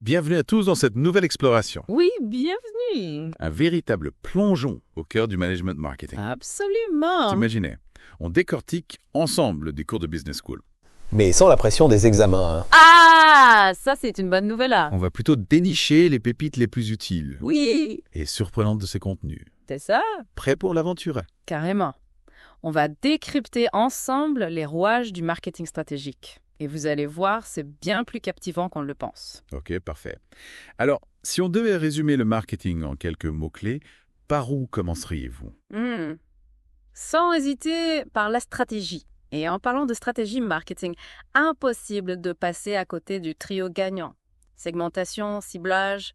Bienvenue à tous dans cette nouvelle exploration. Oui, bienvenue. Un véritable plongeon au cœur du management marketing. Absolument. T'imaginais, on décortique ensemble des cours de business school. Mais sans la pression des examens. Ah, ça c'est une bonne nouvelle là. On va plutôt dénicher les pépites les plus utiles Oui, et surprenantes de ces contenus. c'est ça, Prêt pour l'aventure? carrément. On va décrypter ensemble les rouages du marketing stratégique. Et vous allez voir, c'est bien plus captivant qu'on le pense. Ok, parfait. Alors, si on devait résumer le marketing en quelques mots-clés, par où commenceriez-vous? Sans hésiter, par la stratégie. Et en parlant de stratégie marketing, impossible de passer à côté du trio gagnant. Segmentation, ciblage,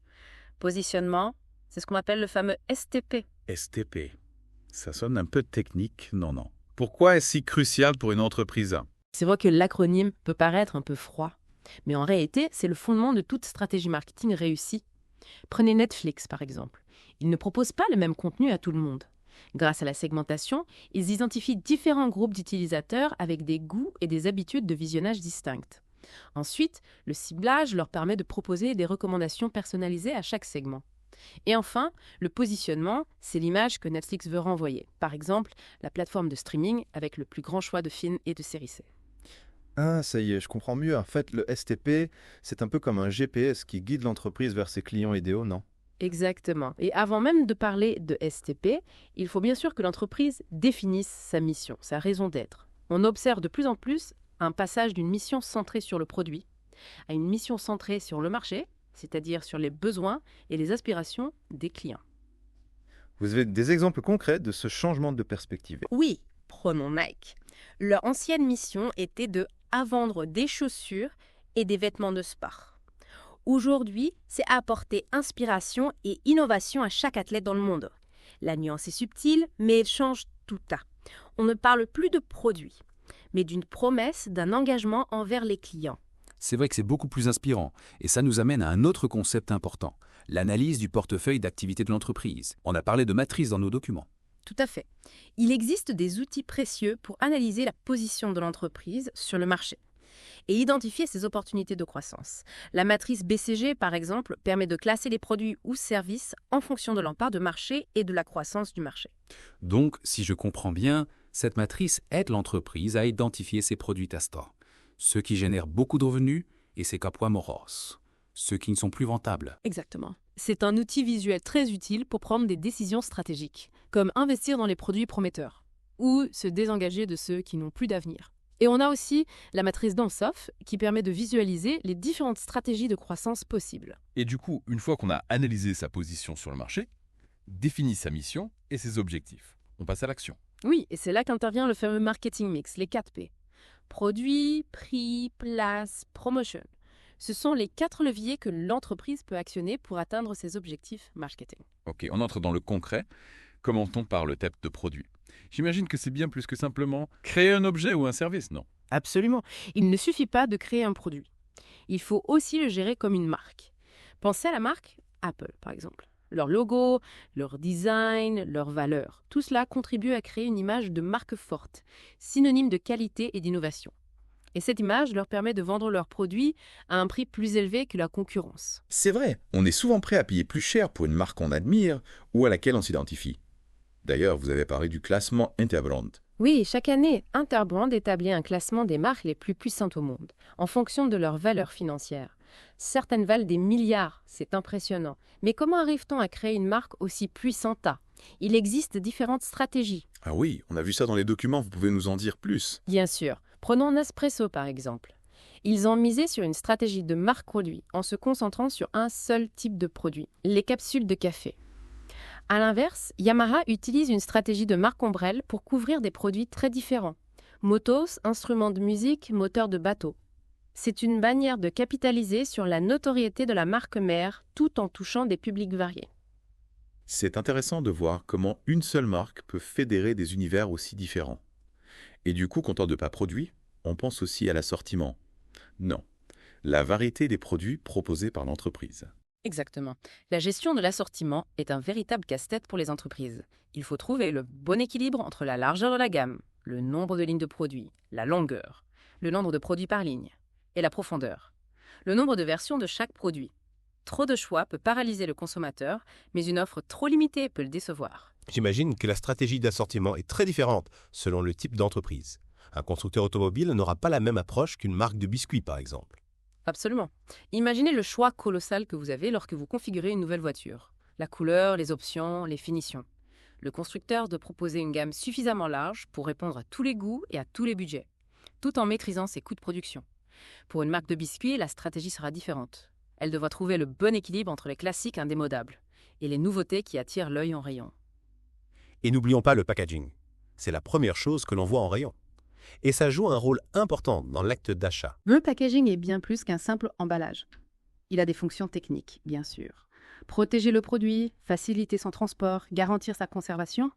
positionnement, c'est ce qu'on appelle le fameux STP. STP. Ça sonne un peu technique, non. Pourquoi est-ce si crucial pour une entreprise? C'est vrai que l'acronyme peut paraître un peu froid, mais en réalité, c'est le fondement de toute stratégie marketing réussie. Prenez Netflix, par exemple. Ils ne proposent pas le même contenu à tout le monde. Grâce à la segmentation, ils identifient différents groupes d'utilisateurs avec des goûts et des habitudes de visionnage distinctes. Ensuite, le ciblage leur permet de proposer des recommandations personnalisées à chaque segment. Et enfin, le positionnement, c'est l'image que Netflix veut renvoyer. Par exemple, la plateforme de streaming avec le plus grand choix de films et de séries C. Ah, ça y est, je comprends mieux. En fait, le STP, c'est un peu comme un GPS qui guide l'entreprise vers ses clients idéaux, non? Exactement. Et avant même de parler de STP, il faut bien sûr que l'entreprise définisse sa mission, sa raison d'être. On observe de plus en plus un passage d'une mission centrée sur le produit à une mission centrée sur le marché, c'est-à-dire sur les besoins et les aspirations des clients. Vous avez des exemples concrets de ce changement de perspective? Oui, prenons Nike. Leur ancienne mission était de vendre des chaussures et des vêtements de sport. Aujourd'hui, c'est apporter inspiration et innovation à chaque athlète dans le monde. La nuance est subtile, mais elle change tout. On ne parle plus de produits, mais d'une promesse, d'un engagement envers les clients. C'est vrai que c'est beaucoup plus inspirant, et ça nous amène à un autre concept important, l'analyse du portefeuille d'activité de l'entreprise. On a parlé de matrice dans nos documents. Tout à fait. Il existe des outils précieux pour analyser la position de l'entreprise sur le marché et identifier ses opportunités de croissance. La matrice BCG, par exemple, permet de classer les produits ou services en fonction de leur part de marché et de la croissance du marché. Donc, si je comprends bien, cette matrice aide l'entreprise à identifier ses produits testants, ceux qui génèrent beaucoup de revenus et ses capois moros, ceux qui ne sont plus rentables. Exactement. C'est un outil visuel très utile pour prendre des décisions stratégiques, comme investir dans les produits prometteurs ou se désengager de ceux qui n'ont plus d'avenir. Et on a aussi la matrice d'Ansoff qui permet de visualiser les différentes stratégies de croissance possibles. Et du coup, une fois qu'on a analysé sa position sur le marché, défini sa mission et ses objectifs, on passe à l'action. Oui, et c'est là qu'intervient le fameux marketing mix, les 4 P. Produit, prix, place, promotion. Ce sont les 4 leviers que l'entreprise peut actionner pour atteindre ses objectifs marketing. Ok, on entre dans le concret. Commençons par le type de produit. J'imagine que c'est bien plus que simplement créer un objet ou un service, non? Absolument. Il ne suffit pas de créer un produit. Il faut aussi le gérer comme une marque. Pensez à la marque Apple, par exemple. Leur logo, leur design, leurs valeurs. Tout cela contribue à créer une image de marque forte, synonyme de qualité et d'innovation. Et cette image leur permet de vendre leurs produits à un prix plus élevé que la concurrence. C'est vrai, on est souvent prêt à payer plus cher pour une marque qu'on admire ou à laquelle on s'identifie. D'ailleurs, vous avez parlé du classement Interbrand. Oui, chaque année, Interbrand établit un classement des marques les plus puissantes au monde, en fonction de leur valeur financière. Certaines valent des milliards, c'est impressionnant. Mais comment arrive-t-on à créer une marque aussi puissante? Il existe différentes stratégies. Ah oui, on a vu ça dans les documents, vous pouvez nous en dire plus. Bien sûr. Prenons Nespresso par exemple. Ils ont misé sur une stratégie de marque produit en se concentrant sur un seul type de produit, les capsules de café. A l'inverse, Yamaha utilise une stratégie de marque ombrelle pour couvrir des produits très différents. Motos, instruments de musique, moteurs de bateau. C'est une manière de capitaliser sur la notoriété de la marque mère tout en touchant des publics variés. C'est intéressant de voir comment une seule marque peut fédérer des univers aussi différents. Et du coup, quand on ne parle pas produit, on pense aussi à l'assortiment. Non, la variété des produits proposés par l'entreprise. Exactement. La gestion de l'assortiment est un véritable casse-tête pour les entreprises. Il faut trouver le bon équilibre entre la largeur de la gamme, le nombre de lignes de produits, la longueur, le nombre de produits par ligne, et la profondeur, le nombre de versions de chaque produit. Trop de choix peut paralyser le consommateur, mais une offre trop limitée peut le décevoir. J'imagine que la stratégie d'assortiment est très différente selon le type d'entreprise. Un constructeur automobile n'aura pas la même approche qu'une marque de biscuits, par exemple. Absolument. Imaginez le choix colossal que vous avez lorsque vous configurez une nouvelle voiture. La couleur, les options, les finitions. Le constructeur doit proposer une gamme suffisamment large pour répondre à tous les goûts et à tous les budgets, tout en maîtrisant ses coûts de production. Pour une marque de biscuits, la stratégie sera différente. Elle devra trouver le bon équilibre entre les classiques indémodables et les nouveautés qui attirent l'œil en rayon. Et n'oublions pas le packaging. C'est la première chose que l'on voit en rayon. Et ça joue un rôle important dans l'acte d'achat. Le packaging est bien plus qu'un simple emballage. Il a des fonctions techniques, bien sûr. Protéger le produit, faciliter son transport, garantir sa conservation,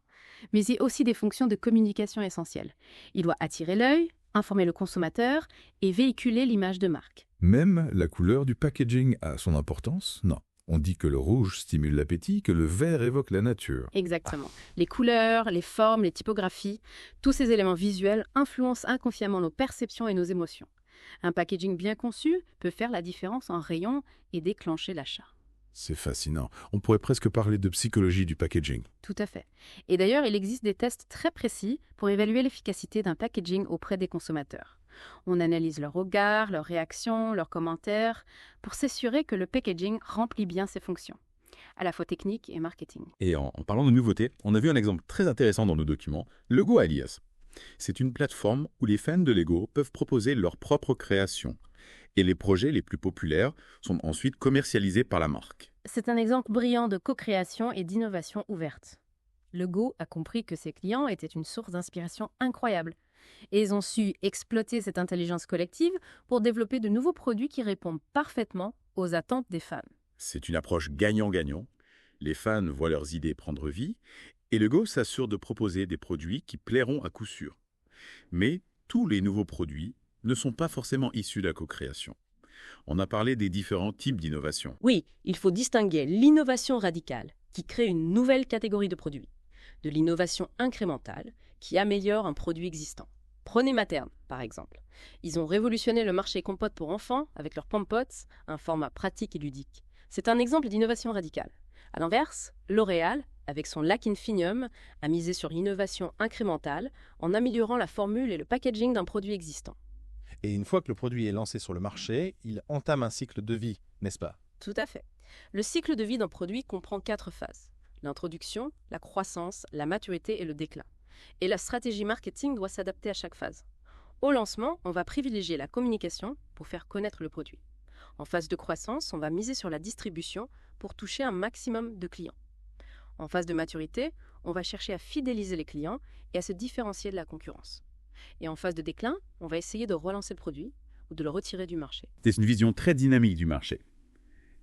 mais il y a aussi des fonctions de communication essentielles. Il doit attirer l'œil, informer le consommateur et véhiculer l'image de marque. Même la couleur du packaging a son importance? Non. On dit que le rouge stimule l'appétit, que le vert évoque la nature. Exactement. Les couleurs, les formes, les typographies, tous ces éléments visuels influencent inconsciemment nos perceptions et nos émotions. Un packaging bien conçu peut faire la différence en rayon et déclencher l'achat. C'est fascinant. On pourrait presque parler de psychologie du packaging. Tout à fait. Et d'ailleurs, il existe des tests très précis pour évaluer l'efficacité d'un packaging auprès des consommateurs. On analyse leurs regards, leurs réactions, leurs commentaires, pour s'assurer que le packaging remplit bien ses fonctions, à la fois technique et marketing. Et en parlant de nouveautés, on a vu un exemple très intéressant dans nos documents, Lego Ideas. C'est une plateforme où les fans de Lego peuvent proposer leurs propres créations. Et les projets les plus populaires sont ensuite commercialisés par la marque. C'est un exemple brillant de co-création et d'innovation ouverte. Lego a compris que ses clients étaient une source d'inspiration incroyable. Et ils ont su exploiter cette intelligence collective pour développer de nouveaux produits qui répondent parfaitement aux attentes des fans. C'est une approche gagnant-gagnant. Les fans voient leurs idées prendre vie et Lego s'assure de proposer des produits qui plairont à coup sûr. Mais tous les nouveaux produits ne sont pas forcément issus de la co-création. On a parlé des différents types d'innovation. Oui, il faut distinguer l'innovation radicale, qui crée une nouvelle catégorie de produits, de l'innovation incrémentale, qui améliore un produit existant. Prenez Materne, par exemple. Ils ont révolutionné le marché compote pour enfants avec leur Pom-Pots, un format pratique et ludique. C'est un exemple d'innovation radicale. À l'inverse, L'Oréal, avec son lac Infinium, a misé sur l'innovation incrémentale en améliorant la formule et le packaging d'un produit existant. Et une fois que le produit est lancé sur le marché, il entame un cycle de vie, n'est-ce pas? Tout à fait. Le cycle de vie d'un produit comprend 4 phases. L'introduction, la croissance, la maturité et le déclin. Et la stratégie marketing doit s'adapter à chaque phase. Au lancement, on va privilégier la communication pour faire connaître le produit. En phase de croissance, on va miser sur la distribution pour toucher un maximum de clients. En phase de maturité, on va chercher à fidéliser les clients et à se différencier de la concurrence. Et en phase de déclin, on va essayer de relancer le produit ou de le retirer du marché. C'est une vision très dynamique du marché.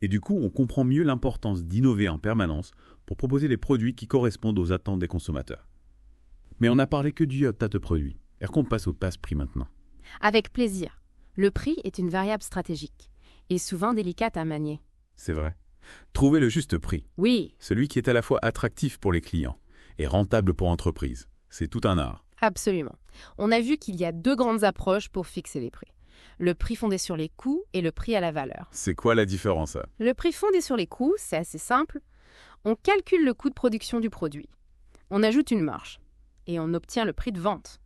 Et du coup, on comprend mieux l'importance d'innover en permanence pour proposer des produits qui correspondent aux attentes des consommateurs. Mais on n'a parlé que du tas de produits. Est-ce qu'on passe au passe-prix maintenant? Avec plaisir. Le prix est une variable stratégique et souvent délicate à manier. C'est vrai. Trouver le juste prix, Oui, celui qui est à la fois attractif pour les clients et rentable pour l'entreprise, c'est tout un art. absolument. On a vu qu'il y a 2 grandes approches pour fixer les prix. Le prix fondé sur les coûts et le prix à la valeur. C'est quoi la différence? Le prix fondé sur les coûts, c'est assez simple. On calcule le coût de production du produit. On ajoute une marge et on obtient le prix de vente.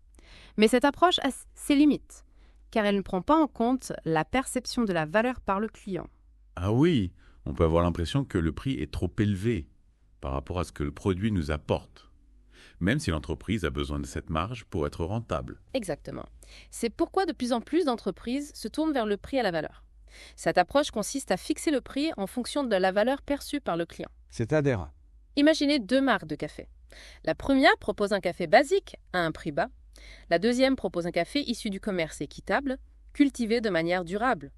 Mais cette approche a ses limites, car elle ne prend pas en compte la perception de la valeur par le client. Ah oui, on peut avoir l'impression que le prix est trop élevé par rapport à ce que le produit nous apporte, même si l'entreprise a besoin de cette marge pour être rentable. Exactement. C'est pourquoi de plus en plus d'entreprises se tournent vers le prix à la valeur. Cette approche consiste à fixer le prix en fonction de la valeur perçue par le client. C'est-à-dire? Imaginez 2 marques de café. La première propose un café basique à un prix bas. La deuxième propose un café issu du commerce équitable, cultivé de manière durable,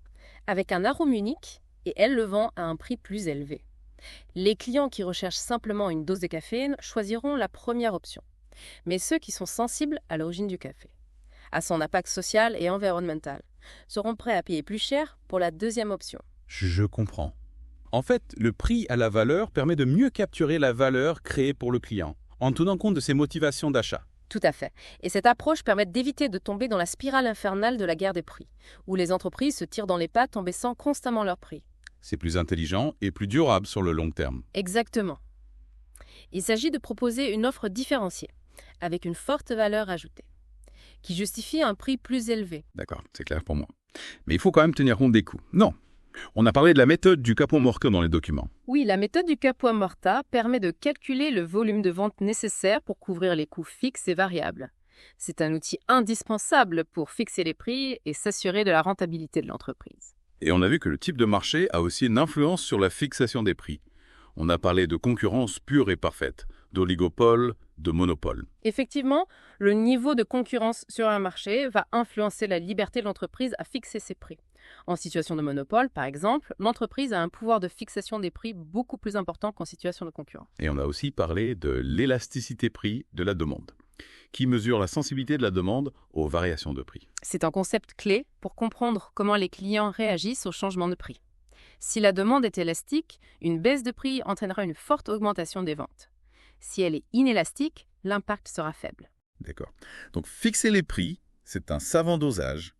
avec un arôme unique, et elle le vend à un prix plus élevé. Les clients qui recherchent simplement une dose de caféine choisiront la première option, mais ceux qui sont sensibles à l'origine du café, à son impact social et environnemental, seront prêts à payer plus cher pour la deuxième option. Je comprends. En fait, le prix à la valeur permet de mieux capturer la valeur créée pour le client, en tenant compte de ses motivations d'achat. Tout à fait. Et cette approche permet d'éviter de tomber dans la spirale infernale de la guerre des prix, où les entreprises se tirent dans les pattes en baissant constamment leurs prix. C'est plus intelligent et plus durable sur le long terme. Exactement. Il s'agit de proposer une offre différenciée, avec une forte valeur ajoutée, qui justifie un prix plus élevé. D'accord, c'est clair pour moi. Mais il faut quand même tenir compte des coûts. Non. On a parlé de la méthode du capot morto dans les documents. Oui, la méthode du Capua Morta permet de calculer le volume de vente nécessaire pour couvrir les coûts fixes et variables. C'est un outil indispensable pour fixer les prix et s'assurer de la rentabilité de l'entreprise. Et on a vu que le type de marché a aussi une influence sur la fixation des prix. On a parlé de concurrence pure et parfaite, d'oligopole, de monopole. Effectivement, le niveau de concurrence sur un marché va influencer la liberté de l'entreprise à fixer ses prix. En situation de monopole, par exemple, l'entreprise a un pouvoir de fixation des prix beaucoup plus important qu'en situation de concurrence. Et on a aussi parlé de l'élasticité prix de la demande, qui mesure la sensibilité de la demande aux variations de prix. C'est un concept clé pour comprendre comment les clients réagissent au changement de prix. Si la demande est élastique, une baisse de prix entraînera une forte augmentation des ventes. Si elle est inélastique, l'impact sera faible. D'accord. Donc fixer les prix, c'est un savant dosage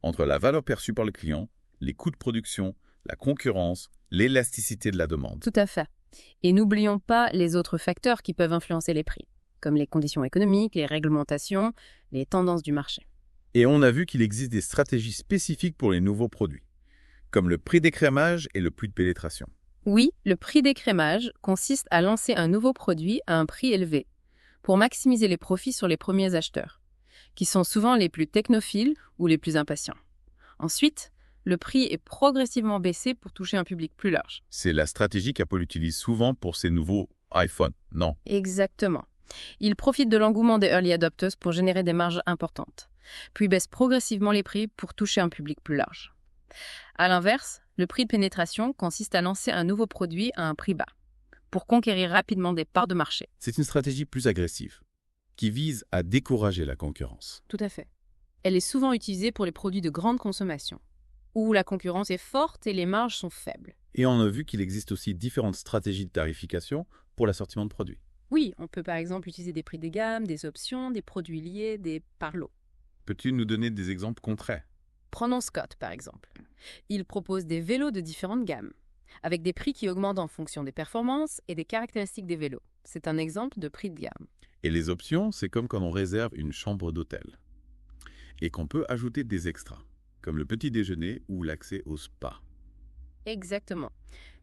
entre la valeur perçue par le client, les coûts de production, la concurrence, l'élasticité de la demande. Tout à fait. Et n'oublions pas les autres facteurs qui peuvent influencer les prix, comme les conditions économiques, les réglementations, les tendances du marché. Et on a vu qu'il existe des stratégies spécifiques pour les nouveaux produits, comme le prix d'écrémage et le prix de pénétration. Oui, le prix d'écrémage consiste à lancer un nouveau produit à un prix élevé, pour maximiser les profits sur les premiers acheteurs, qui sont souvent les plus technophiles ou les plus impatients. Ensuite, le prix est progressivement baissé pour toucher un public plus large. C'est la stratégie qu'Apple utilise souvent pour ses nouveaux iPhones, non? Exactement. Il profite de l'engouement des early adopters pour générer des marges importantes, puis baisse progressivement les prix pour toucher un public plus large. À l'inverse, le prix de pénétration consiste à lancer un nouveau produit à un prix bas, pour conquérir rapidement des parts de marché. C'est une stratégie plus agressive, qui vise à décourager la concurrence. Tout à fait. Elle est souvent utilisée pour les produits de grande consommation, où la concurrence est forte et les marges sont faibles. Et on a vu qu'il existe aussi différentes stratégies de tarification pour l'assortiment de produits. Oui, on peut par exemple utiliser des prix de gamme, des options, des produits liés, des parlots. Peux-tu nous donner des exemples concrets? Prenons Scott par exemple. Il propose des vélos de différentes gammes, avec des prix qui augmentent en fonction des performances et des caractéristiques des vélos. C'est un exemple de prix de gamme. Et les options, c'est comme quand on réserve une chambre d'hôtel et qu'on peut ajouter des extras, comme le petit déjeuner ou l'accès au spa. Exactement.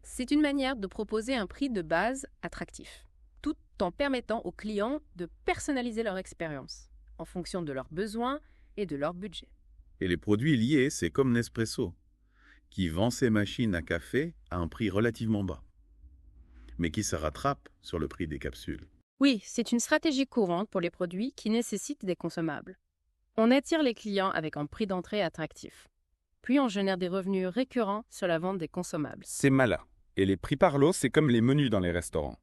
C'est une manière de proposer un prix de base attractif, tout en permettant aux clients de personnaliser leur expérience en fonction de leurs besoins et de leur budget. Et les produits liés, c'est comme Nespresso, qui vend ses machines à café à un prix relativement bas, mais qui se rattrape sur le prix des capsules. Oui, c'est une stratégie courante pour les produits qui nécessitent des consommables. On attire les clients avec un prix d'entrée attractif. Puis on génère des revenus récurrents sur la vente des consommables. C'est malin. Et les prix par lot, c'est comme les menus dans les restaurants.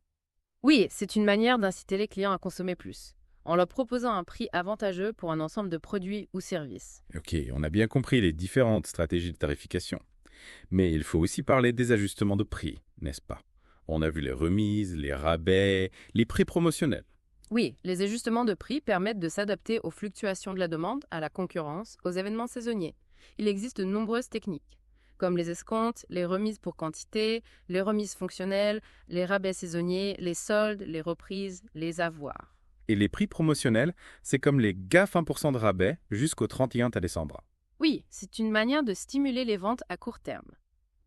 Oui, c'est une manière d'inciter les clients à consommer plus, en leur proposant un prix avantageux pour un ensemble de produits ou services. Ok, on a bien compris les différentes stratégies de tarification. Mais il faut aussi parler des ajustements de prix, n'est-ce pas? On a vu les remises, les rabais, les prix promotionnels. Oui, les ajustements de prix permettent de s'adapter aux fluctuations de la demande, à la concurrence, aux événements saisonniers. Il existe de nombreuses techniques, comme les escomptes, les remises pour quantité, les remises fonctionnelles, les rabais saisonniers, les soldes, les reprises, les avoirs. Et les prix promotionnels, c'est comme les GAF 1% de rabais jusqu'au 31 décembre. Oui, c'est une manière de stimuler les ventes à court terme,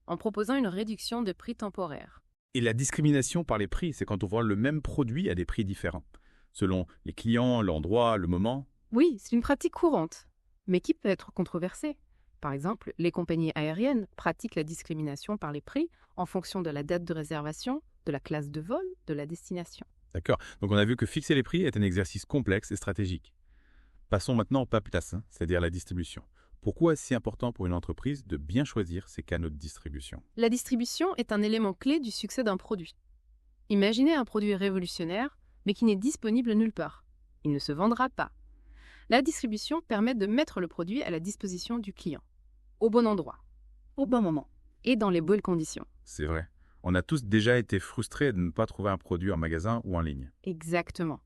en proposant une réduction de prix temporaire. Et la discrimination par les prix, c'est quand on vend le même produit à des prix différents, selon les clients, l'endroit, le moment. Oui, c'est une pratique courante, mais qui peut être controversée. Par exemple, les compagnies aériennes pratiquent la discrimination par les prix en fonction de la date de réservation, de la classe de vol, de la destination. D'accord. Donc on a vu que fixer les prix est un exercice complexe et stratégique. Passons maintenant au pas place, c'est-à-dire la distribution. Pourquoi est-ce si important pour une entreprise de bien choisir ses canaux de distribution? La distribution est un élément clé du succès d'un produit. Imaginez un produit révolutionnaire, mais qui n'est disponible nulle part. Il ne se vendra pas. La distribution permet de mettre le produit à la disposition du client, au bon endroit, au bon moment et dans les bonnes conditions. C'est vrai. On a tous déjà été frustrés de ne pas trouver un produit en magasin ou en ligne. Exactement.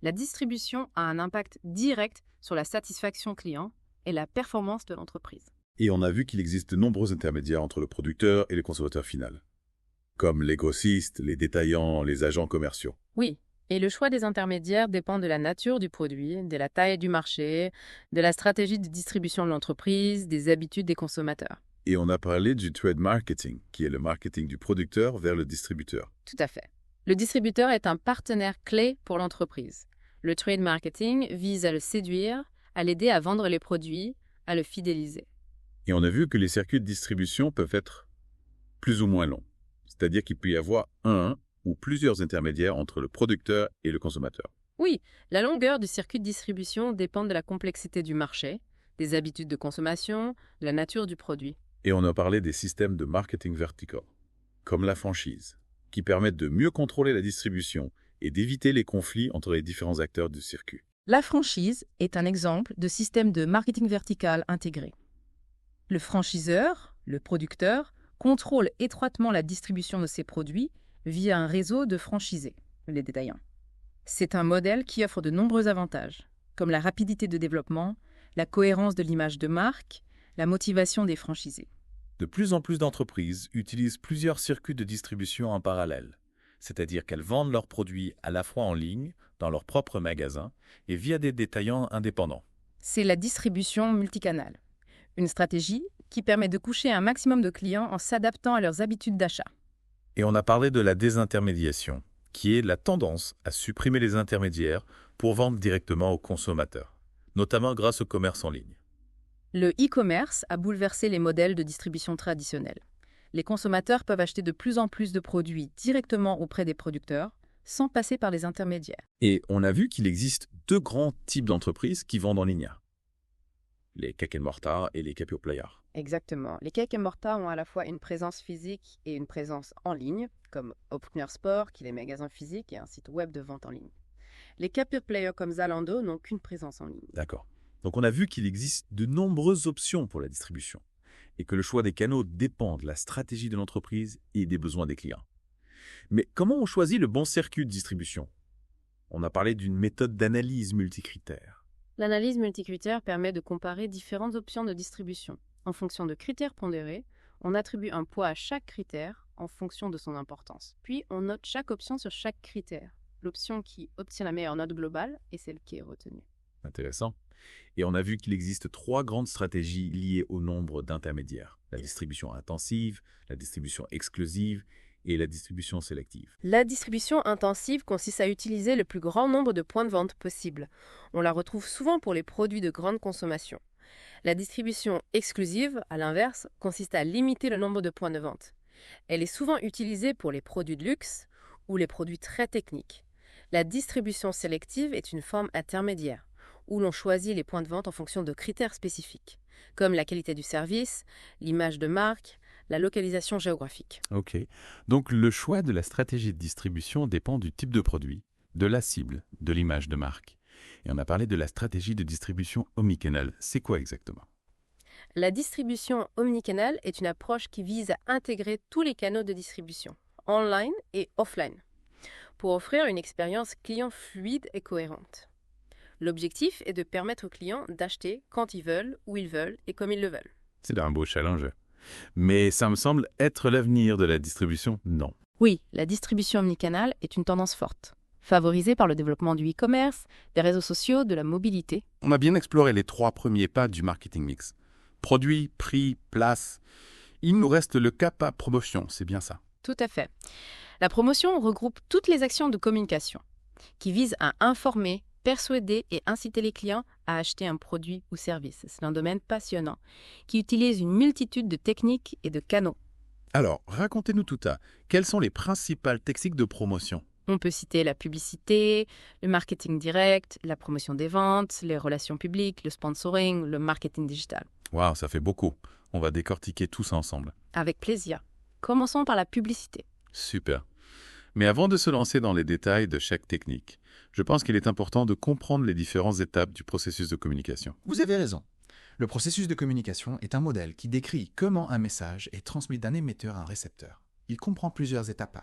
La distribution a un impact direct sur la satisfaction client et la performance de l'entreprise. Et on a vu qu'il existe de nombreux intermédiaires entre le producteur et le consommateur final, comme les grossistes, les détaillants, les agents commerciaux. Oui, et le choix des intermédiaires dépend de la nature du produit, de la taille du marché, de la stratégie de distribution de l'entreprise, des habitudes des consommateurs. Et on a parlé du trade marketing, qui est le marketing du producteur vers le distributeur. Tout à fait. Le distributeur est un partenaire clé pour l'entreprise. Le trade marketing vise à le séduire, à l'aider à vendre les produits, à le fidéliser. Et on a vu que les circuits de distribution peuvent être plus ou moins longs. C'est-à-dire qu'il peut y avoir un ou plusieurs intermédiaires entre le producteur et le consommateur. Oui, la longueur du circuit de distribution dépend de la complexité du marché, des habitudes de consommation, de la nature du produit. Et on a parlé des systèmes de marketing vertical, comme la franchise, qui permettent de mieux contrôler la distribution et d'éviter les conflits entre les différents acteurs du circuit. La franchise est un exemple de système de marketing vertical intégré. Le franchiseur, le producteur, contrôle étroitement la distribution de ses produits via un réseau de franchisés, les détaillants. C'est un modèle qui offre de nombreux avantages, comme la rapidité de développement, la cohérence de l'image de marque, la motivation des franchisés. De plus en plus d'entreprises utilisent plusieurs circuits de distribution en parallèle, c'est-à-dire qu'elles vendent leurs produits à la fois en ligne, dans leur propre magasin, et via des détaillants indépendants. C'est la distribution multicanale, une stratégie qui permet de coucher un maximum de clients en s'adaptant à leurs habitudes d'achat. Et on a parlé de la désintermédiation, qui est la tendance à supprimer les intermédiaires pour vendre directement aux consommateurs, notamment grâce au commerce en ligne. Le e-commerce a bouleversé les modèles de distribution traditionnels. Les consommateurs peuvent acheter de plus en plus de produits directement auprès des producteurs, sans passer par les intermédiaires. Et on a vu qu'il existe deux grands types d'entreprises qui vendent en ligne. Les cake and mortar et les pure players. Exactement. Les cake and mortar ont à la fois une présence physique et une présence en ligne, comme Opkner Sport, qui est des magasins physiques et un site web de vente en ligne. Les pure players comme Zalando n'ont qu'une présence en ligne. D'accord. Donc on a vu qu'il existe de nombreuses options pour la distribution et que le choix des canaux dépend de la stratégie de l'entreprise et des besoins des clients. Mais comment on choisit le bon circuit de distribution? On a parlé d'une méthode d'analyse multicritère. L'analyse multicritère permet de comparer différentes options de distribution. En fonction de critères pondérés, on attribue un poids à chaque critère en fonction de son importance. Puis on note chaque option sur chaque critère. L'option qui obtient la meilleure note globale est celle qui est retenue. Intéressant. Et on a vu qu'il existe 3 grandes stratégies liées au nombre d'intermédiaires. La distribution intensive, la distribution exclusive et la distribution sélective. La distribution intensive consiste à utiliser le plus grand nombre de points de vente possible. On la retrouve souvent pour les produits de grande consommation. La distribution exclusive, à l'inverse, consiste à limiter le nombre de points de vente. Elle est souvent utilisée pour les produits de luxe ou les produits très techniques. La distribution sélective est une forme intermédiaire, où l'on choisit les points de vente en fonction de critères spécifiques, comme la qualité du service, l'image de marque, la localisation géographique. Ok. Donc le choix de la stratégie de distribution dépend du type de produit, de la cible, de l'image de marque. Et on a parlé de la stratégie de distribution omnicanal. C'est quoi exactement? La distribution omnicanal est une approche qui vise à intégrer tous les canaux de distribution, online et offline, pour offrir une expérience client fluide et cohérente. L'objectif est de permettre aux clients d'acheter quand ils veulent, où ils veulent et comme ils le veulent. C'est un beau challenge. Mais ça me semble être l'avenir de la distribution, non. Oui, la distribution omnicanal est une tendance forte, favorisée par le développement du e-commerce, des réseaux sociaux, de la mobilité. On a bien exploré les 3 premiers pas du marketing mix. Produit, prix, place. Il nous reste le cap à promotion, c'est bien ça. Tout à fait. La promotion regroupe toutes les actions de communication qui visent à informer, persuader et inciter les clients à acheter un produit ou service. C'est un domaine passionnant qui utilise une multitude de techniques et de canaux. Alors, racontez-nous tout ça. Quelles sont les principales techniques de promotion? On peut citer la publicité, le marketing direct, la promotion des ventes, les relations publiques, le sponsoring, le marketing digital. Waouh, ça fait beaucoup. On va décortiquer tout ça ensemble. Avec plaisir. Commençons par la publicité. Super. Mais avant de se lancer dans les détails de chaque technique, je pense qu'il est important de comprendre les différentes étapes du processus de communication. Vous avez raison. Le processus de communication est un modèle qui décrit comment un message est transmis d'un émetteur à un récepteur. Il comprend plusieurs étapes.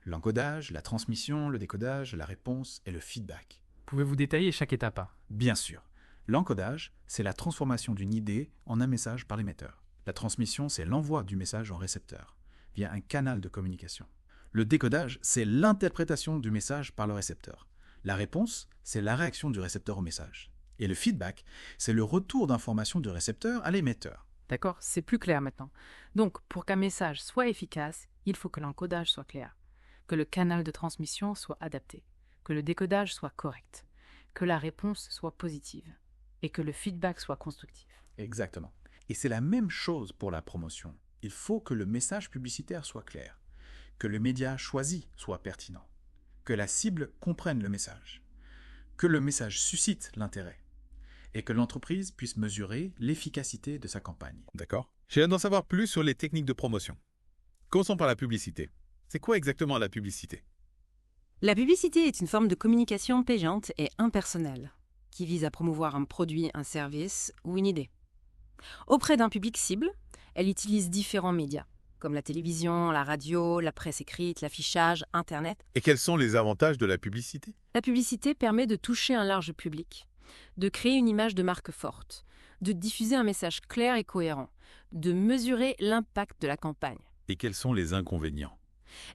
L'encodage, la transmission, le décodage, la réponse et le feedback. Pouvez-vous détailler chaque étape? Bien sûr. L'encodage, c'est la transformation d'une idée en un message par l'émetteur. La transmission, c'est l'envoi du message en récepteur, via un canal de communication. Le décodage, c'est l'interprétation du message par le récepteur. La réponse, c'est la réaction du récepteur au message. Et le feedback, c'est le retour d'information du récepteur à l'émetteur. D'accord, c'est plus clair maintenant. Donc, pour qu'un message soit efficace, il faut que l'encodage soit clair, que le canal de transmission soit adapté, que le décodage soit correct, que la réponse soit positive et que le feedback soit constructif. Exactement. Et c'est la même chose pour la promotion. Il faut que le message publicitaire soit clair, que le média choisi soit pertinent, que la cible comprenne le message, que le message suscite l'intérêt et que l'entreprise puisse mesurer l'efficacité de sa campagne. D'accord. J'ai hâte d'en savoir plus sur les techniques de promotion. Commençons par la publicité. C'est quoi exactement la publicité? La publicité est une forme de communication payante et impersonnelle, qui vise à promouvoir un produit, un service ou une idée. Auprès d'un public cible, elle utilise différents médias, comme la télévision, la radio, la presse écrite, l'affichage, Internet. Et quels sont les avantages de la publicité? La publicité permet de toucher un large public, de créer une image de marque forte, de diffuser un message clair et cohérent, de mesurer l'impact de la campagne. Et quels sont les inconvénients?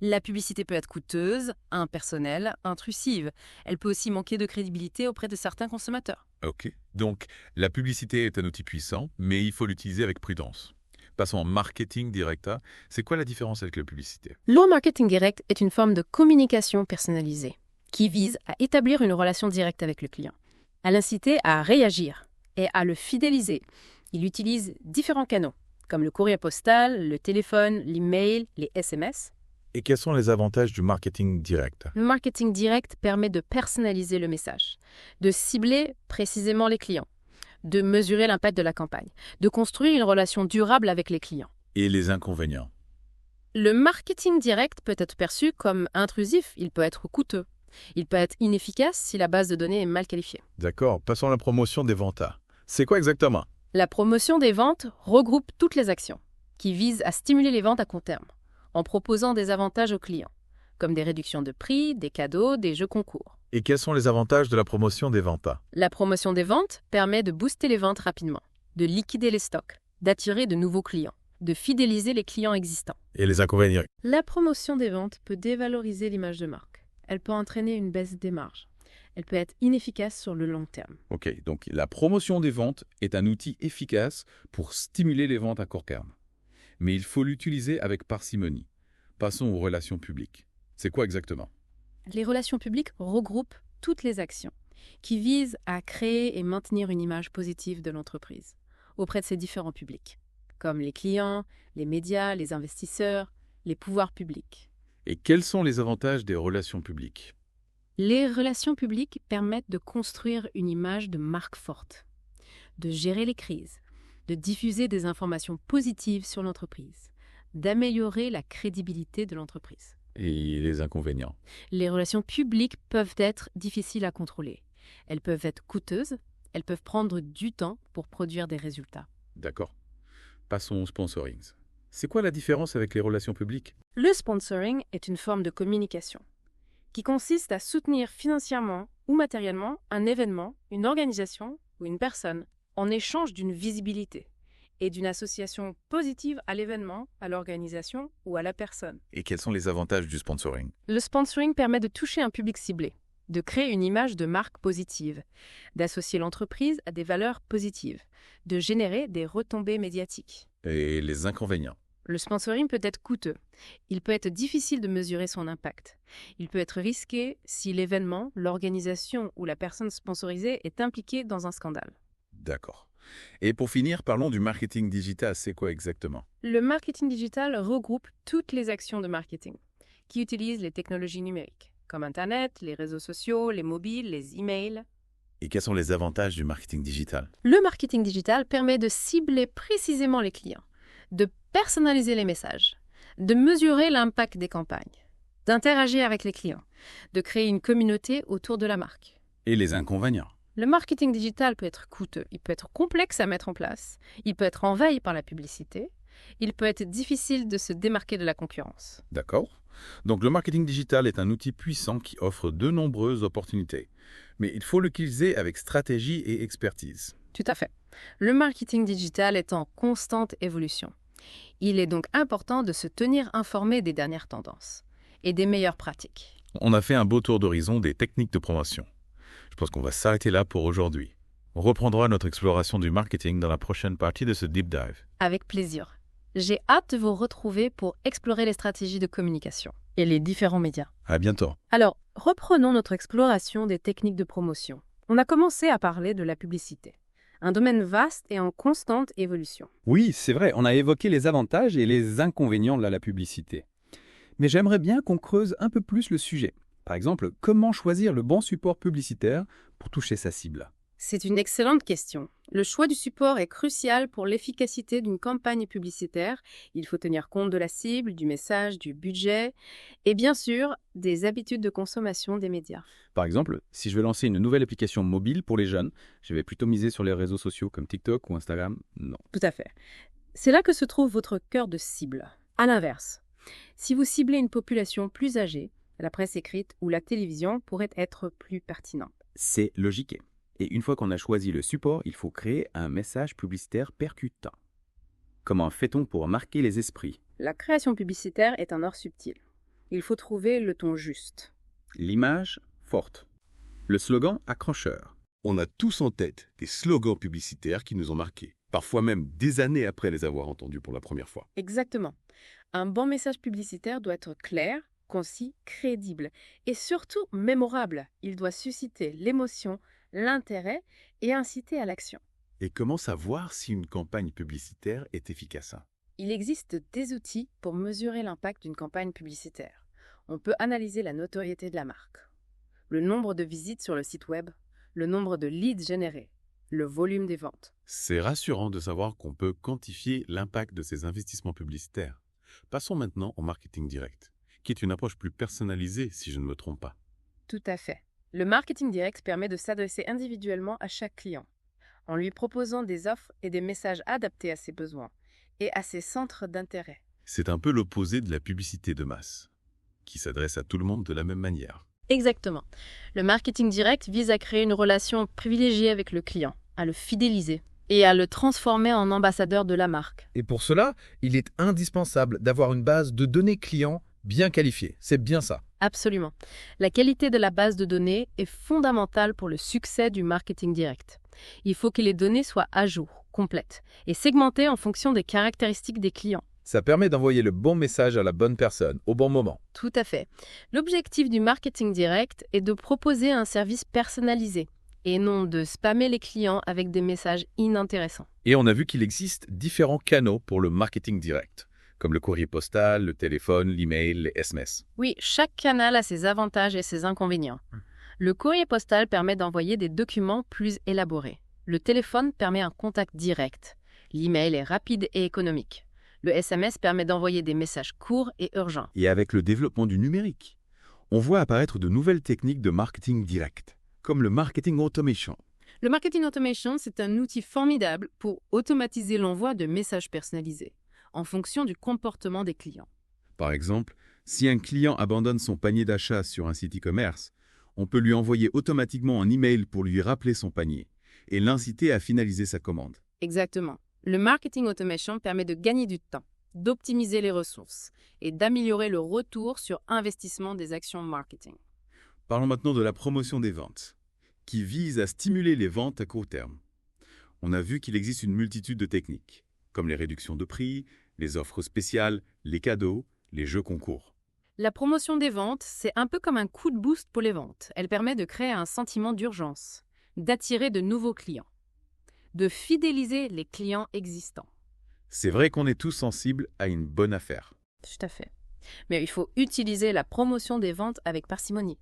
La publicité peut être coûteuse, impersonnelle, intrusive. Elle peut aussi manquer de crédibilité auprès de certains consommateurs. Ok. Donc, la publicité est un outil puissant, mais il faut l'utiliser avec prudence. Passons en marketing direct. C'est quoi la différence avec la publicité? Le marketing direct est une forme de communication personnalisée qui vise à établir une relation directe avec le client, à l'inciter à réagir et à le fidéliser. Il utilise différents canaux, comme le courrier postal, le téléphone, l'email, les SMS. Et quels sont les avantages du marketing direct? Le marketing direct permet de personnaliser le message, de cibler précisément les clients, de mesurer l'impact de la campagne, de construire une relation durable avec les clients. Et les inconvénients? Le marketing direct peut être perçu comme intrusif, il peut être coûteux. Il peut être inefficace si la base de données est mal qualifiée. D'accord, passons à la promotion des ventes. C'est quoi exactement? La promotion des ventes regroupe toutes les actions qui visent à stimuler les ventes à court terme, en proposant des avantages aux clients, comme des réductions de prix, des cadeaux, des jeux concours. Et quels sont les avantages de la promotion des ventes? La promotion des ventes permet de booster les ventes rapidement, de liquider les stocks, d'attirer de nouveaux clients, de fidéliser les clients existants. Et les inconvénients? La promotion des ventes peut dévaloriser l'image de marque. Elle peut entraîner une baisse des marges. Elle peut être inefficace sur le long terme. Ok, donc la promotion des ventes est un outil efficace pour stimuler les ventes à court terme. Mais il faut l'utiliser avec parcimonie. Passons aux relations publiques. C'est quoi exactement? Les relations publiques regroupent toutes les actions qui visent à créer et maintenir une image positive de l'entreprise auprès de ses différents publics, comme les clients, les médias, les investisseurs, les pouvoirs publics. Et quels sont les avantages des relations publiques? Les relations publiques permettent de construire une image de marque forte, de gérer les crises, de diffuser des informations positives sur l'entreprise, d'améliorer la crédibilité de l'entreprise. Et les inconvénients? Les relations publiques peuvent être difficiles à contrôler. Elles peuvent être coûteuses, elles peuvent prendre du temps pour produire des résultats. D'accord. Passons au sponsoring. C'est quoi la différence avec les relations publiques? Le sponsoring est une forme de communication qui consiste à soutenir financièrement ou matériellement un événement, une organisation ou une personne en échange d'une visibilité et d'une association positive à l'événement, à l'organisation ou à la personne. Et quels sont les avantages du sponsoring? Le sponsoring permet de toucher un public ciblé, de créer une image de marque positive, d'associer l'entreprise à des valeurs positives, de générer des retombées médiatiques. Et les inconvénients? Le sponsoring peut être coûteux. Il peut être difficile de mesurer son impact. Il peut être risqué si l'événement, l'organisation ou la personne sponsorisée est impliquée dans un scandale. D'accord. Et pour finir, parlons du marketing digital. C'est quoi exactement? Le marketing digital regroupe toutes les actions de marketing qui utilisent les technologies numériques, comme Internet, les réseaux sociaux, les mobiles, les emails. Et quels sont les avantages du marketing digital? Le marketing digital permet de cibler précisément les clients, de personnaliser les messages, de mesurer l'impact des campagnes, d'interagir avec les clients, de créer une communauté autour de la marque. Et les inconvénients? Le marketing digital peut être coûteux, il peut être complexe à mettre en place, il peut être envahi par la publicité, il peut être difficile de se démarquer de la concurrence. D'accord. Donc le marketing digital est un outil puissant qui offre de nombreuses opportunités. Mais il faut l'utiliser avec stratégie et expertise. Tout à fait. Le marketing digital est en constante évolution. Il est donc important de se tenir informé des dernières tendances et des meilleures pratiques. On a fait un beau tour d'horizon des techniques de promotion. Je pense qu'on va s'arrêter là pour aujourd'hui. On reprendra notre exploration du marketing dans la prochaine partie de ce deep dive. Avec plaisir. J'ai hâte de vous retrouver pour explorer les stratégies de communication et les différents médias. À bientôt. Alors, reprenons notre exploration des techniques de promotion. On a commencé à parler de la publicité, un domaine vaste et en constante évolution. Oui, c'est vrai, on a évoqué les avantages et les inconvénients de la publicité. Mais j'aimerais bien qu'on creuse un peu plus le sujet. Par exemple, comment choisir le bon support publicitaire pour toucher sa cible? C'est une excellente question. Le choix du support est crucial pour l'efficacité d'une campagne publicitaire. Il faut tenir compte de la cible, du message, du budget et bien sûr des habitudes de consommation des médias. Par exemple, si je veux lancer une nouvelle application mobile pour les jeunes, je vais plutôt miser sur les réseaux sociaux comme TikTok ou Instagram? Non. Tout à fait. C'est là que se trouve votre cœur de cible. À l'inverse, si vous ciblez une population plus âgée, la presse écrite ou la télévision pourrait être plus pertinente. C'est logique. Et une fois qu'on a choisi le support, il faut créer un message publicitaire percutant. Comment fait-on pour marquer les esprits? La création publicitaire est un art subtil. Il faut trouver le ton juste. L'image forte. Le slogan accrocheur. On a tous en tête des slogans publicitaires qui nous ont marqués, parfois même des années après les avoir entendus pour la première fois. Exactement. Un bon message publicitaire doit être clair, concis, crédible et surtout mémorable. Il doit susciter l'émotion, l'intérêt et inciter à l'action. Et comment savoir si une campagne publicitaire est efficace? Il existe des outils pour mesurer l'impact d'une campagne publicitaire. On peut analyser la notoriété de la marque, le nombre de visites sur le site web, le nombre de leads générés, le volume des ventes. C'est rassurant de savoir qu'on peut quantifier l'impact de ces investissements publicitaires. Passons maintenant au marketing direct, qui est une approche plus personnalisée si je ne me trompe pas. Tout à fait. Le marketing direct permet de s'adresser individuellement à chaque client, en lui proposant des offres et des messages adaptés à ses besoins et à ses centres d'intérêt. C'est un peu l'opposé de la publicité de masse, qui s'adresse à tout le monde de la même manière. Exactement. Le marketing direct vise à créer une relation privilégiée avec le client, à le fidéliser et à le transformer en ambassadeur de la marque. Et pour cela, il est indispensable d'avoir une base de données clients bien qualifiée. C'est bien ça. Absolument. La qualité de la base de données est fondamentale pour le succès du marketing direct. Il faut que les données soient à jour, complètes et segmentées en fonction des caractéristiques des clients. Ça permet d'envoyer le bon message à la bonne personne, au bon moment. Tout à fait. L'objectif du marketing direct est de proposer un service personnalisé et non de spammer les clients avec des messages inintéressants. Et on a vu qu'il existe différents canaux pour le marketing direct, comme le courrier postal, le téléphone, l'email, les SMS. Oui, chaque canal a ses avantages et ses inconvénients. Le courrier postal permet d'envoyer des documents plus élaborés. Le téléphone permet un contact direct. L'email est rapide et économique. Le SMS permet d'envoyer des messages courts et urgents. Et avec le développement du numérique, on voit apparaître de nouvelles techniques de marketing direct, comme le marketing automation. Le marketing automation, c'est un outil formidable pour automatiser l'envoi de messages personnalisés en fonction du comportement des clients. Par exemple, si un client abandonne son panier d'achat sur un site e-commerce, on peut lui envoyer automatiquement un email pour lui rappeler son panier et l'inciter à finaliser sa commande. Exactement. Le marketing automation permet de gagner du temps, d'optimiser les ressources et d'améliorer le retour sur investissement des actions marketing. Parlons maintenant de la promotion des ventes, qui vise à stimuler les ventes à court terme. On a vu qu'il existe une multitude de techniques, comme les réductions de prix, les offres spéciales, les cadeaux, les jeux concours. La promotion des ventes, c'est un peu comme un coup de boost pour les ventes. Elle permet de créer un sentiment d'urgence, d'attirer de nouveaux clients, de fidéliser les clients existants. C'est vrai qu'on est tous sensibles à une bonne affaire. Tout à fait. Mais il faut utiliser la promotion des ventes avec parcimonie,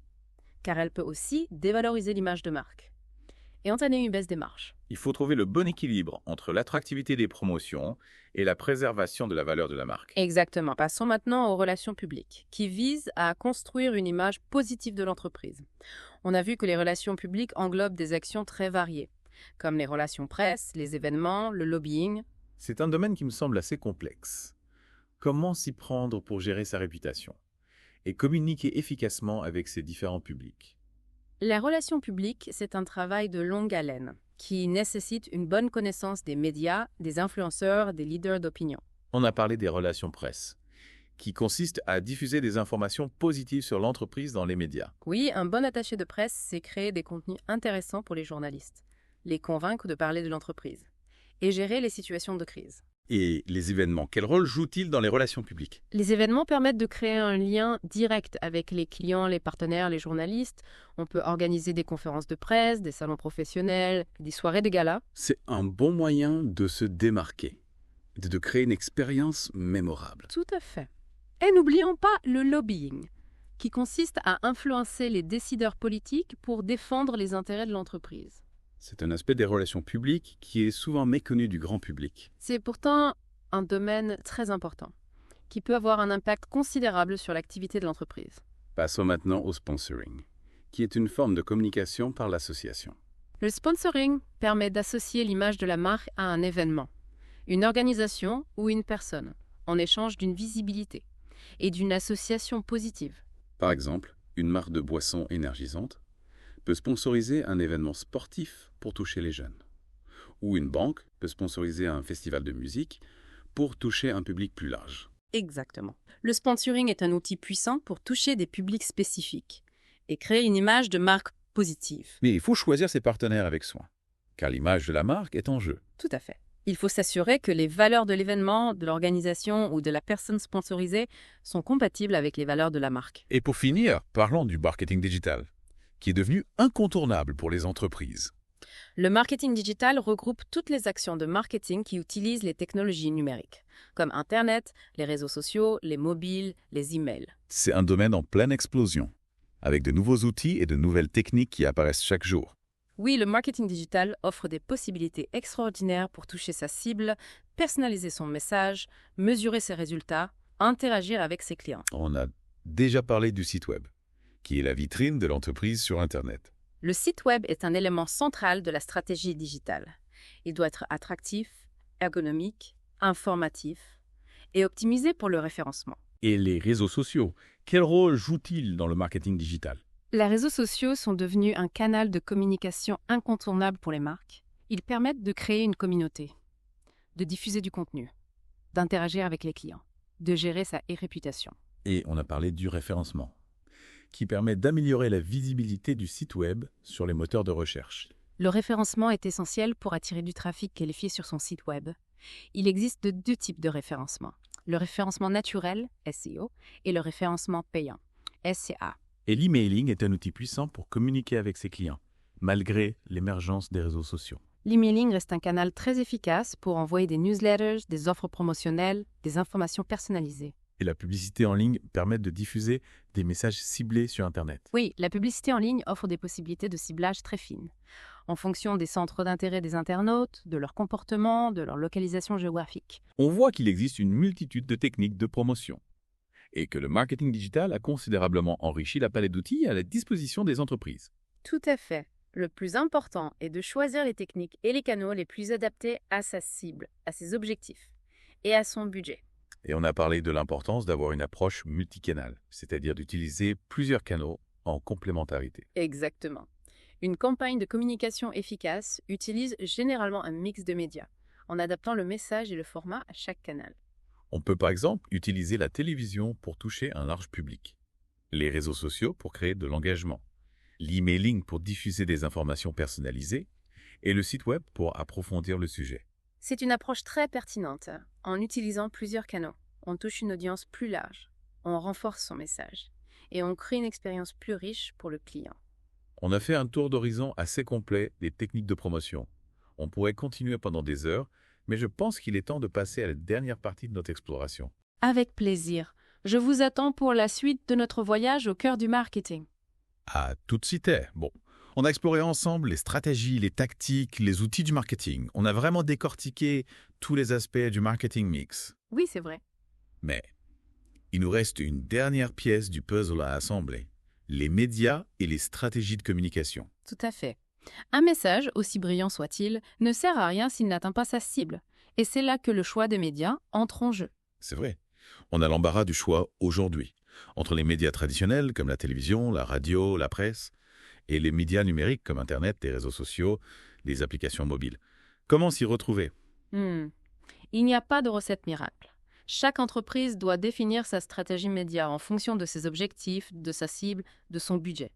car elle peut aussi dévaloriser l'image de marque et entraîner une baisse des marges. Il faut trouver le bon équilibre entre l'attractivité des promotions et la préservation de la valeur de la marque. Exactement. Passons maintenant aux relations publiques, qui visent à construire une image positive de l'entreprise. On a vu que les relations publiques englobent des actions très variées, comme les relations presse, les événements, le lobbying. C'est un domaine qui me semble assez complexe. Comment s'y prendre pour gérer sa réputation et communiquer efficacement avec ses différents publics? Les relations publiques, c'est un travail de longue haleine qui nécessite une bonne connaissance des médias, des influenceurs, des leaders d'opinion. On a parlé des relations presse, qui consistent à diffuser des informations positives sur l'entreprise dans les médias. Oui, un bon attaché de presse, c'est créer des contenus intéressants pour les journalistes, les convaincre de parler de l'entreprise et gérer les situations de crise. Et les événements, quel rôle jouent-ils dans les relations publiques? Les événements permettent de créer un lien direct avec les clients, les partenaires, les journalistes. On peut organiser des conférences de presse, des salons professionnels, des soirées de gala. C'est un bon moyen de se démarquer, de créer une expérience mémorable. Tout à fait. Et n'oublions pas le lobbying, qui consiste à influencer les décideurs politiques pour défendre les intérêts de l'entreprise. C'est un aspect des relations publiques qui est souvent méconnu du grand public. C'est pourtant un domaine très important, qui peut avoir un impact considérable sur l'activité de l'entreprise. Passons maintenant au sponsoring, qui est une forme de communication par l'association. Le sponsoring permet d'associer l'image de la marque à un événement, une organisation ou une personne, en échange d'une visibilité et d'une association positive. Par exemple, une marque de boissons énergisantes peut sponsoriser un événement sportif pour toucher les jeunes. Ou une banque peut sponsoriser un festival de musique pour toucher un public plus large. Exactement. Le sponsoring est un outil puissant pour toucher des publics spécifiques et créer une image de marque positive. Mais il faut choisir ses partenaires avec soin, car l'image de la marque est en jeu. Tout à fait. Il faut s'assurer que les valeurs de l'événement, de l'organisation ou de la personne sponsorisée sont compatibles avec les valeurs de la marque. Et pour finir, parlons du marketing digital, qui est devenu incontournable pour les entreprises. Le marketing digital regroupe toutes les actions de marketing qui utilisent les technologies numériques, comme Internet, les réseaux sociaux, les mobiles, les emails. C'est un domaine en pleine explosion, avec de nouveaux outils et de nouvelles techniques qui apparaissent chaque jour. Oui, le marketing digital offre des possibilités extraordinaires pour toucher sa cible, personnaliser son message, mesurer ses résultats, interagir avec ses clients. On a déjà parlé du site web, qui est la vitrine de l'entreprise sur Internet. Le site web est un élément central de la stratégie digitale. Il doit être attractif, ergonomique, informatif et optimisé pour le référencement. Et les réseaux sociaux, quel rôle jouent-ils dans le marketing digital? Les réseaux sociaux sont devenus un canal de communication incontournable pour les marques. Ils permettent de créer une communauté, de diffuser du contenu, d'interagir avec les clients, de gérer sa réputation. Et on a parlé du référencement, qui permet d'améliorer la visibilité du site web sur les moteurs de recherche. Le référencement est essentiel pour attirer du trafic qualifié sur son site web. Il existe deux types de référencement. Le référencement naturel, SEO, et le référencement payant, SEA. Et l'emailing est un outil puissant pour communiquer avec ses clients, malgré l'émergence des réseaux sociaux. L'emailing reste un canal très efficace pour envoyer des newsletters, des offres promotionnelles, des informations personnalisées. Et la publicité en ligne permet de diffuser des messages ciblés sur Internet. Oui, la publicité en ligne offre des possibilités de ciblage très fines, en fonction des centres d'intérêt des internautes, de leur comportement, de leur localisation géographique. On voit qu'il existe une multitude de techniques de promotion et que le marketing digital a considérablement enrichi la palette d'outils à la disposition des entreprises. Tout à fait. Le plus important est de choisir les techniques et les canaux les plus adaptés à sa cible, à ses objectifs et à son budget. Et on a parlé de l'importance d'avoir une approche multicanale, c'est-à-dire d'utiliser plusieurs canaux en complémentarité. Exactement. Une campagne de communication efficace utilise généralement un mix de médias, en adaptant le message et le format à chaque canal. On peut par exemple utiliser la télévision pour toucher un large public, les réseaux sociaux pour créer de l'engagement, l'emailing pour diffuser des informations personnalisées et le site web pour approfondir le sujet. C'est une approche très pertinente. En utilisant plusieurs canaux, on touche une audience plus large, on renforce son message et on crée une expérience plus riche pour le client. On a fait un tour d'horizon assez complet des techniques de promotion. On pourrait continuer pendant des heures, mais je pense qu'il est temps de passer à la dernière partie de notre exploration. Avec plaisir. Je vous attends pour la suite de notre voyage au cœur du marketing. Ah, tout de suite. Bon, on a exploré ensemble les stratégies, les tactiques, les outils du marketing. On a vraiment décortiqué tous les aspects du marketing mix. Oui, c'est vrai. Mais il nous reste une dernière pièce du puzzle à assembler, les médias et les stratégies de communication. Tout à fait. Un message, aussi brillant soit-il, ne sert à rien s'il n'atteint pas sa cible. Et c'est là que le choix des médias entre en jeu. C'est vrai. On a l'embarras du choix aujourd'hui, entre les médias traditionnels comme la télévision, la radio, la presse, et les médias numériques comme Internet, les réseaux sociaux, les applications mobiles. Comment s'y retrouver? Il n'y a pas de recette miracle. Chaque entreprise doit définir sa stratégie média en fonction de ses objectifs, de sa cible, de son budget.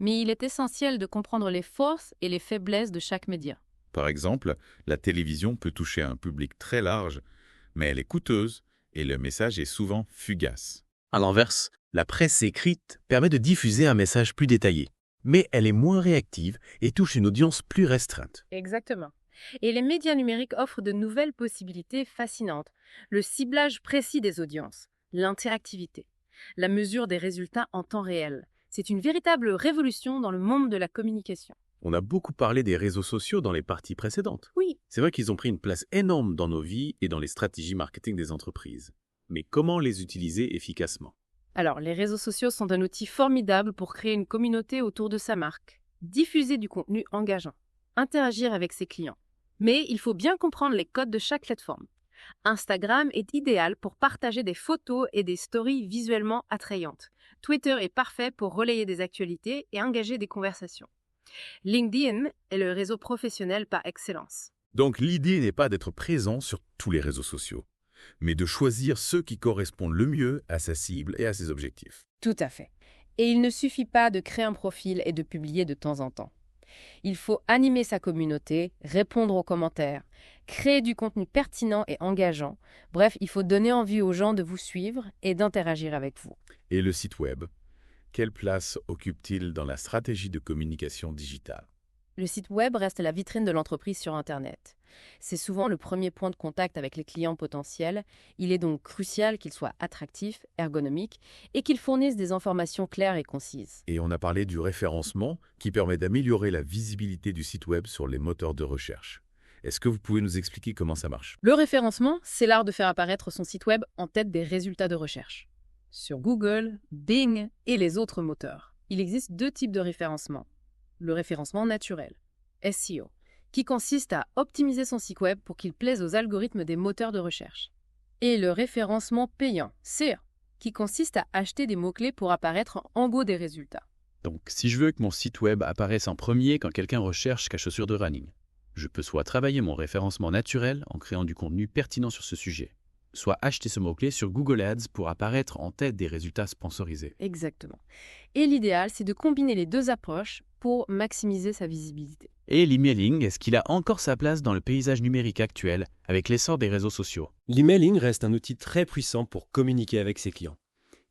Mais il est essentiel de comprendre les forces et les faiblesses de chaque média. Par exemple, la télévision peut toucher un public très large, mais elle est coûteuse et le message est souvent fugace. À l'inverse, la presse écrite permet de diffuser un message plus détaillé, mais elle est moins réactive et touche une audience plus restreinte. Exactement. Et les médias numériques offrent de nouvelles possibilités fascinantes. Le ciblage précis des audiences, l'interactivité, la mesure des résultats en temps réel. C'est une véritable révolution dans le monde de la communication. On a beaucoup parlé des réseaux sociaux dans les parties précédentes. Oui. C'est vrai qu'ils ont pris une place énorme dans nos vies et dans les stratégies marketing des entreprises. Mais comment les utiliser efficacement? Alors, les réseaux sociaux sont un outil formidable pour créer une communauté autour de sa marque, diffuser du contenu engageant, interagir avec ses clients. Mais il faut bien comprendre les codes de chaque plateforme. Instagram est idéal pour partager des photos et des stories visuellement attrayantes. Twitter est parfait pour relayer des actualités et engager des conversations. LinkedIn est le réseau professionnel par excellence. Donc l'idée n'est pas d'être présent sur tous les réseaux sociaux, mais de choisir ceux qui correspondent le mieux à sa cible et à ses objectifs. Tout à fait. Et il ne suffit pas de créer un profil et de publier de temps en temps. Il faut animer sa communauté, répondre aux commentaires, créer du contenu pertinent et engageant. Bref, il faut donner envie aux gens de vous suivre et d'interagir avec vous. Et le site web, quelle place occupe-t-il dans la stratégie de communication digitale? Le site web reste la vitrine de l'entreprise sur Internet. C'est souvent le premier point de contact avec les clients potentiels. Il est donc crucial qu'il soit attractif, ergonomique et qu'il fournisse des informations claires et concises. Et on a parlé du référencement qui permet d'améliorer la visibilité du site web sur les moteurs de recherche. Est-ce que vous pouvez nous expliquer comment ça marche? Le référencement, c'est l'art de faire apparaître son site web en tête des résultats de recherche. Sur Google, Bing et les autres moteurs. Il existe 2 types de référencement. Le référencement naturel, SEO, qui consiste à optimiser son site web pour qu'il plaise aux algorithmes des moteurs de recherche. Et le référencement payant, SEA, qui consiste à acheter des mots-clés pour apparaître en haut des résultats. Donc, si je veux que mon site web apparaisse en premier quand quelqu'un recherche « chaussures de running », je peux soit travailler mon référencement naturel en créant du contenu pertinent sur ce sujet, soit acheter ce mot-clé sur Google Ads pour apparaître en tête des résultats sponsorisés. Exactement. Et l'idéal, c'est de combiner les 2 approches pour maximiser sa visibilité. Et l'emailing, est-ce qu'il a encore sa place dans le paysage numérique actuel avec l'essor des réseaux sociaux? L'emailing reste un outil très puissant pour communiquer avec ses clients.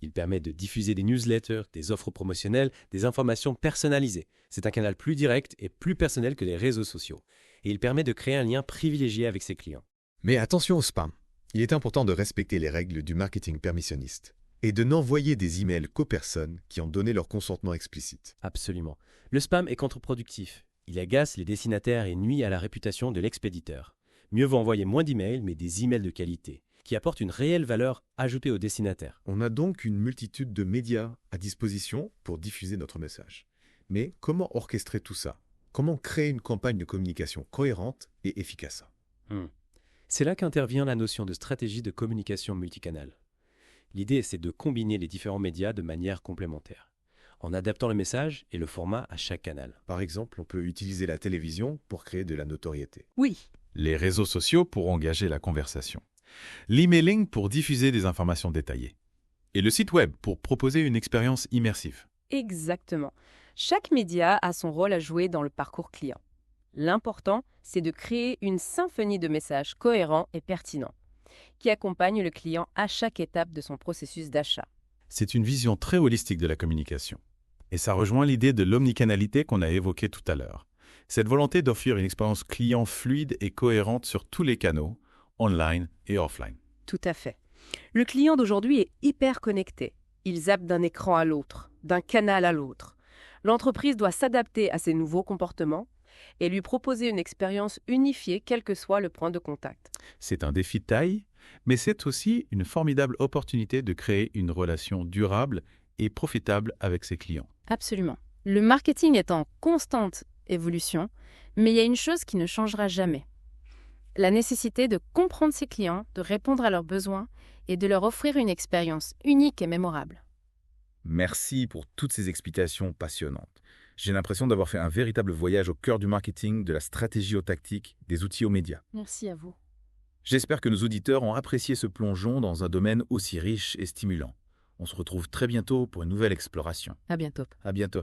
Il permet de diffuser des newsletters, des offres promotionnelles, des informations personnalisées. C'est un canal plus direct et plus personnel que les réseaux sociaux. Et il permet de créer un lien privilégié avec ses clients. Mais attention au spam. Il est important de respecter les règles du marketing permissionniste et de n'envoyer des emails qu'aux personnes qui ont donné leur consentement explicite. Absolument. Le spam est contre-productif. Il agace les destinataires et nuit à la réputation de l'expéditeur. Mieux vaut envoyer moins d'emails, mais des emails de qualité, qui apportent une réelle valeur ajoutée au destinataire. On a donc une multitude de médias à disposition pour diffuser notre message. Mais comment orchestrer tout ça? Comment créer une campagne de communication cohérente et efficace? C'est là qu'intervient la notion de stratégie de communication multicanal. L'idée, c'est de combiner les différents médias de manière complémentaire, en adaptant le message et le format à chaque canal. Par exemple, on peut utiliser la télévision pour créer de la notoriété. Oui. Les réseaux sociaux pour engager la conversation. L'emailing pour diffuser des informations détaillées. Et le site web pour proposer une expérience immersive. Exactement. Chaque média a son rôle à jouer dans le parcours client. L'important, c'est de créer une symphonie de messages cohérents et pertinents, qui accompagnent le client à chaque étape de son processus d'achat. C'est une vision très holistique de la communication. Et ça rejoint l'idée de l'omnicanalité qu'on a évoquée tout à l'heure. Cette volonté d'offrir une expérience client fluide et cohérente sur tous les canaux, online et offline. Tout à fait. Le client d'aujourd'hui est hyper connecté. Il zappe d'un écran à l'autre, d'un canal à l'autre. L'entreprise doit s'adapter à ces nouveaux comportements et lui proposer une expérience unifiée quel que soit le point de contact. C'est un défi de taille, mais c'est aussi une formidable opportunité de créer une relation durable et profitable avec ses clients. Absolument. Le marketing est en constante évolution, mais il y a une chose qui ne changera jamais. La nécessité de comprendre ses clients, de répondre à leurs besoins et de leur offrir une expérience unique et mémorable. Merci pour toutes ces explications passionnantes. J'ai l'impression d'avoir fait un véritable voyage au cœur du marketing, de la stratégie aux tactiques, des outils aux médias. Merci à vous. J'espère que nos auditeurs ont apprécié ce plongeon dans un domaine aussi riche et stimulant. On se retrouve très bientôt pour une nouvelle exploration. À bientôt. À bientôt.